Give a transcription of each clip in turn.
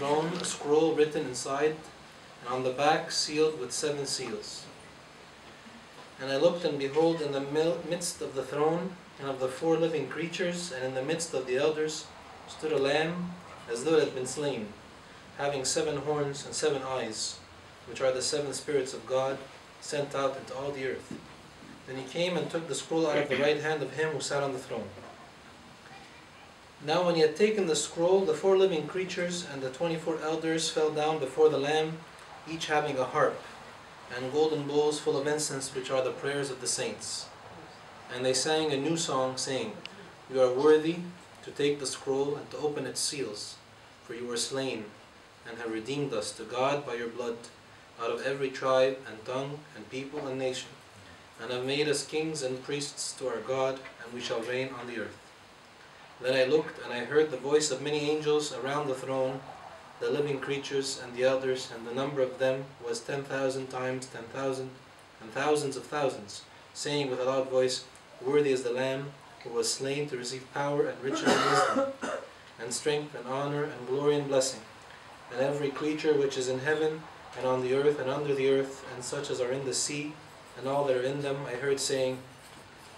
throne a scroll written inside, and on the back sealed with 7 seals. And I looked, and behold, in the midst of the throne and of the 4 living creatures, and in the midst of the elders, stood a lamb as though it had been slain, having 7 horns and 7 eyes, which are the 7 spirits of God, sent out into all the earth. Then he came and took the scroll out of the right hand of him who sat on the throne. Now when he had taken the scroll, the 4 living creatures and the 24 elders fell down before the Lamb, each having a harp, and golden bowls full of incense, which are the prayers of the saints. And they sang a new song, saying, You are worthy to take the scroll and to open its seals, for you were slain, and have redeemed us to God by your blood, out of every tribe and tongue and people and nation, and have made us kings and priests to our God, and we shall reign on the earth. Then I looked, and I heard the voice of many angels around the throne, the living creatures and the elders, and the number of them was 10,000 times 10,000, and thousands of thousands, saying with a loud voice, Worthy is the Lamb who was slain to receive power and riches and wisdom, and strength and honor and glory and blessing. And every creature which is in heaven and on the earth and under the earth, and such as are in the sea, and all that are in them, I heard saying,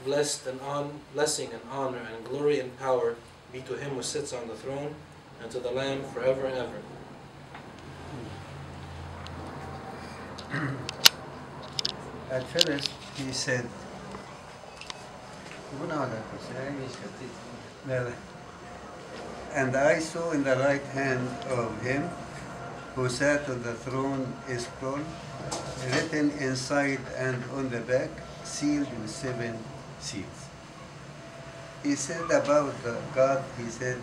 blessing and honor and glory and power be to him who sits on the throne, and to the Lamb forever and ever. At first he said, and I saw in the right hand of him who sat on the throne a scroll written inside and on the back, sealed with 7 seals. He said about God, he said,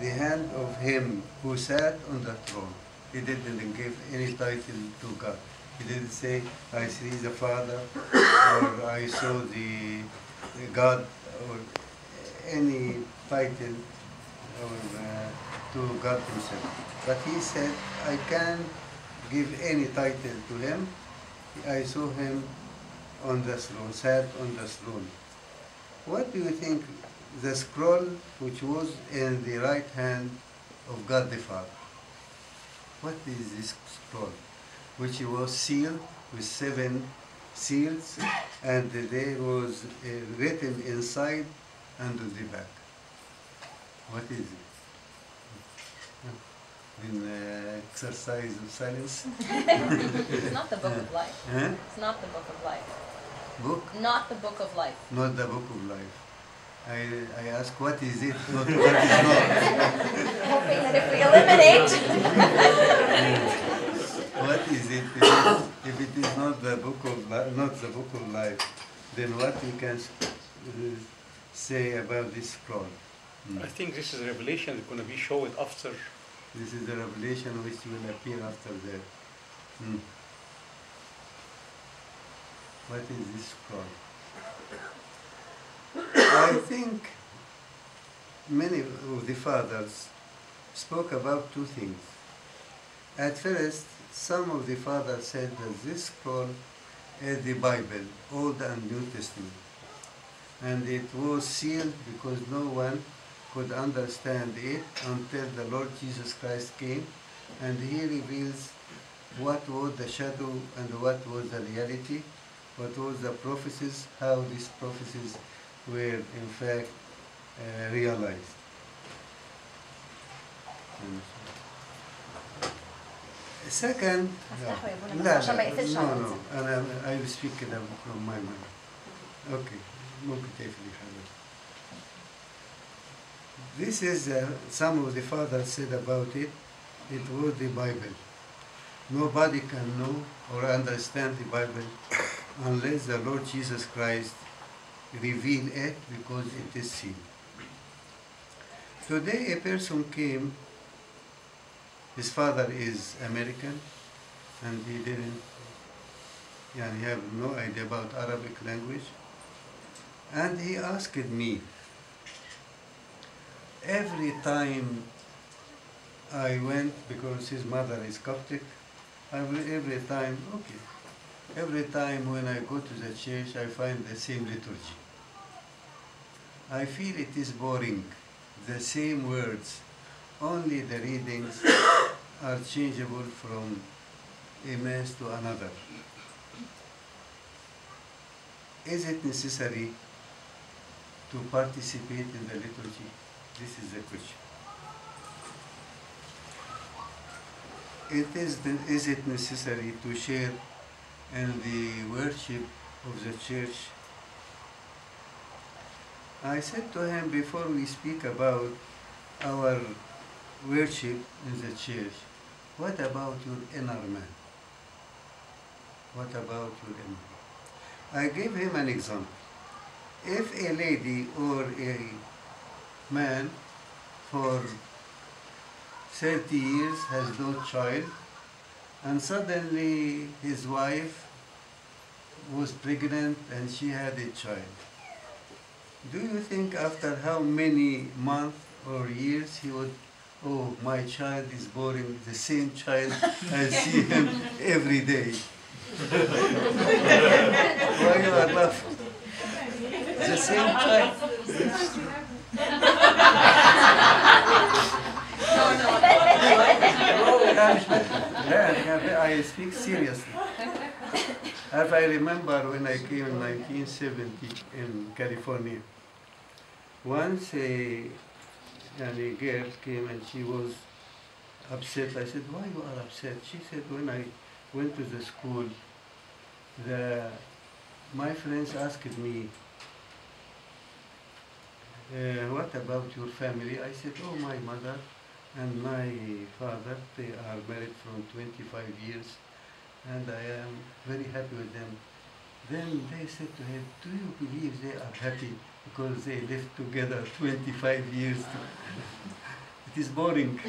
the hand of him who sat on the throne. He didn't give any title to God. He didn't say, I see the Father, or I saw the God, or any title to God himself. But he said, I can't give any title to him. I saw him on the throne, sat on the throne. What do you think the scroll which was in the right hand of God the Father? What is this scroll? Which was sealed with 7 seals, and there was written inside and on the back. What is it? In exercise of silence? It's not the book of life. Huh? It's not the book of life. Book? Not the book of life. Not the book of life. I ask, what is it? Not what is not. Hoping that if we eliminate. What is it? If it is not the book of life, then what you can say about this scroll? I think this is a revelation that's going to be shown after. This is the revelation which will appear after that. What is this scroll? I think many of the fathers spoke about 2 things. At first, some of the fathers said that this scroll is the Bible, Old and New Testament. And it was sealed because no one could understand it until the Lord Jesus Christ came, and he reveals what was the shadow and what was the reality, what was the prophecies, how these prophecies were in fact realized. Second, no, I will speak from my mind. Okay, ممكن تقفلي حضرتك. This is, some of the fathers said about it, it was the Bible. Nobody can know or understand the Bible unless the Lord Jesus Christ reveal it, because it is sealed. Today a person came, his father is American, and he didn't, he have no idea about Arabic language, and he asked me, every time I went, because his mother is Coptic, every time when I go to the church, I find the same liturgy. I feel it is boring, the same words, only the readings are changeable from a mass to another. Is it necessary to participate in the liturgy? This is the question. Is it necessary to share in the worship of the church? I said to him, before we speak about our worship in the church, what about your inner man? What about your inner man? I gave him an example. If a lady or a man for 30 years has no child, and suddenly his wife was pregnant and she had a child, do you think after how many months or years he would, oh, my child is boring, the same child, I see him every day? Why you are laughing? The same child. I speak seriously. As I remember when I came in 1970 in California, once a girl came and she was upset. I said, why you are upset? She said, when I went to the school, my friends asked me, what about your family? I said, oh, my mother and my father, they are married from 25 years, and I am very happy with them. Then they said to him, do you believe they are happy because they lived together 25 years? It is boring.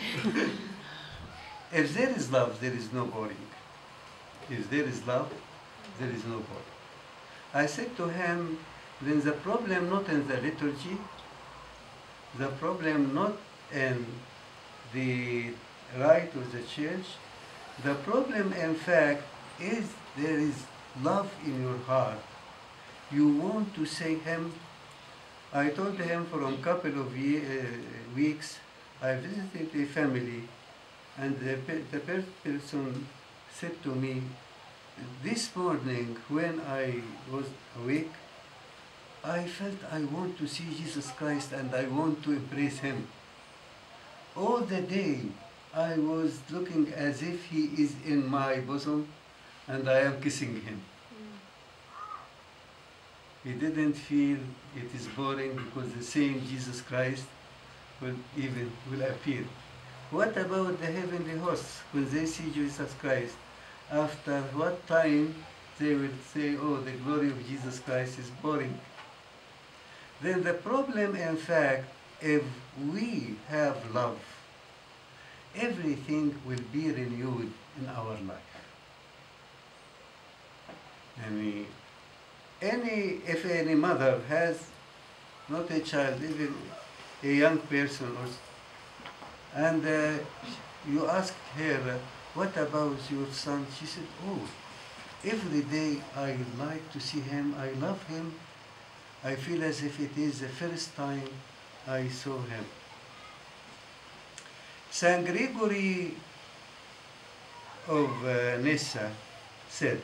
If there is love, there is no boring. If there is love, there is no boring. I said to him, then the problem not in the liturgy, the problem not in the rite of the church, the problem in fact is there is love in your heart. You want to say him. I told him from a couple of weeks, I visited a family, and the person said to me, this morning when I was awake, I felt I want to see Jesus Christ and I want to embrace him. All the day I was looking as if he is in my bosom and I am kissing him. He didn't feel it is boring because the same Jesus Christ will appear. What about the heavenly hosts when they see Jesus Christ? After what time they will say, oh, the glory of Jesus Christ is boring. Then the problem, in fact, if we have love, everything will be renewed in our life. I mean, if any mother has not a child, even a young person, and you ask her, what about your son? She said, oh, every day I like to see him, I love him. I feel as if it is the first time I saw him. Saint Gregory of Nyssa said,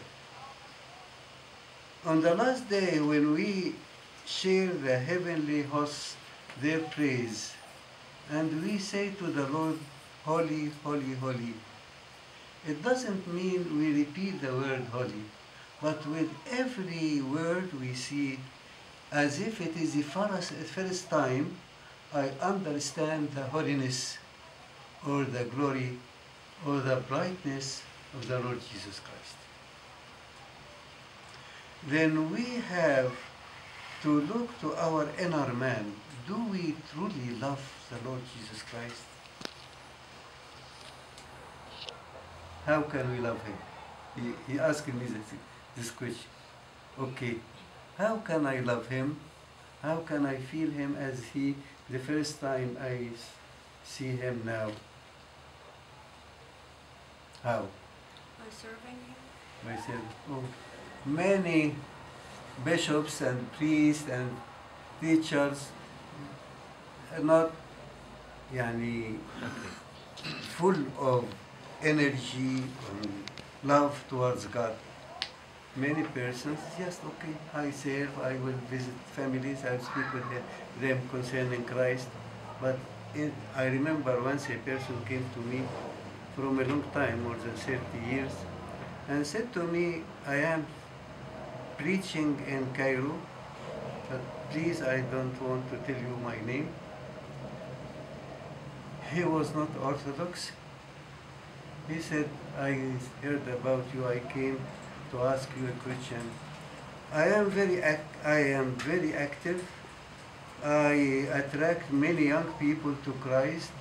on the last day when we share the heavenly hosts their praise, and we say to the Lord, holy, holy, holy, it doesn't mean we repeat the word holy, but with every word we see as if it is the first time I understand the holiness or the glory or the brightness of the Lord Jesus Christ. Then we have to look to our inner man. Do we truly love the Lord Jesus Christ? How can we love him? He asked me this question. Okay, how can I love him? How can I feel him as the first time I see him now? How? By serving him. By saying, oh, many bishops and priests and teachers are not يعني full of energy and love towards God. Many persons just okay, I serve, I will visit families, I will speak with them concerning Christ. But I remember once a person came to me from a long time, more than 30 years, and said to me, I am preaching in Cairo, but please, I don't want to tell you my name. He was not Orthodox. He said, I heard about you, I came to ask you a question. I am very active. I attract many young people to Christ.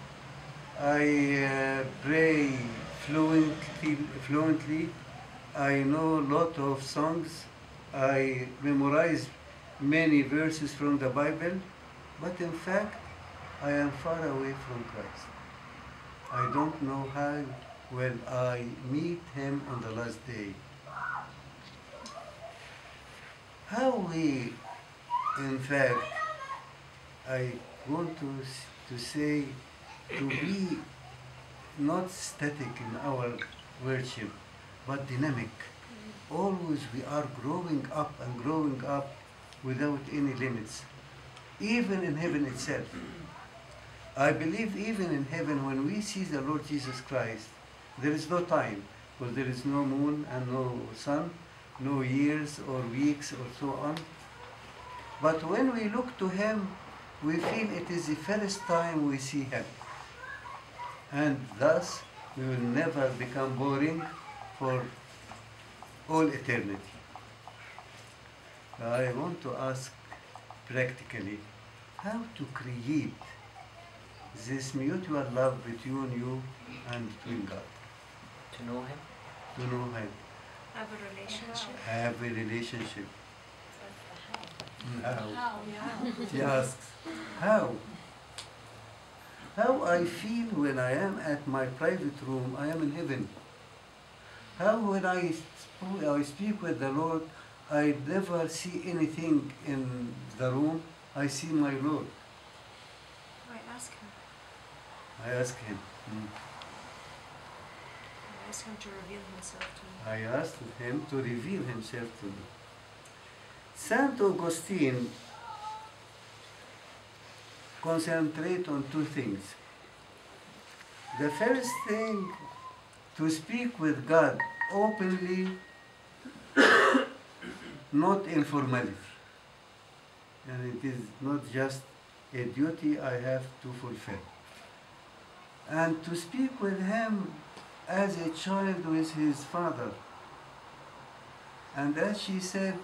I pray fluently. I know a lot of songs. I memorize many verses from the Bible. But in fact, I am far away from Christ. I don't know how will I meet him on the last day. How we, in fact, I want to say, to be not static in our worship, but dynamic. Always we are growing up and growing up without any limits, even in heaven itself. I believe even in heaven, when we see the Lord Jesus Christ, there is no time, because there is no moon and no sun, no years or weeks or so on. But when we look to him, we feel it is the first time we see him. And thus, we will never become boring for all eternity. I want to ask practically, how to create this mutual love between you and between God? To know him? To know him. Have a relationship. Have a relationship. How? Yeah. She asks, how? How I feel when I am at my private room, I am in heaven. How when I speak with the Lord, I never see anything in the room, I see my Lord. I ask him. I ask him. I ask him to reveal himself to me. I asked him to reveal himself to me. Saint Augustine concentrate on two things. The first thing, to speak with God openly, not informally. And it is not just a duty I have to fulfill. And to speak with him as a child with his father. And as she said,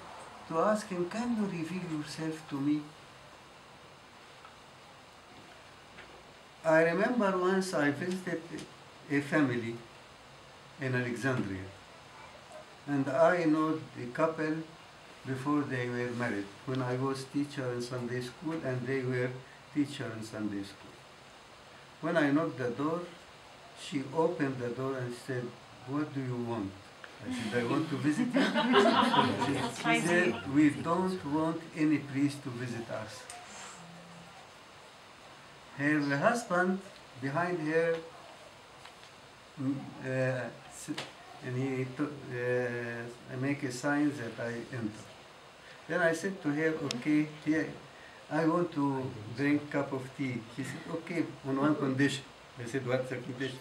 to ask him, can you reveal yourself to me? I remember once I visited a family in Alexandria, and I know the couple before they were married, when I was teacher in Sunday school and they were teacher in Sunday school. When I knocked the door, she opened the door and said, what do you want? I said, I want to visit you. She said, we don't want any priest to visit us. Her husband, behind her, and he make a sign that I enter. Then I said to her, okay, here, I want to drink a cup of tea. She said, okay, on one condition. I said, what's the condition?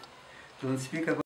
Don't speak about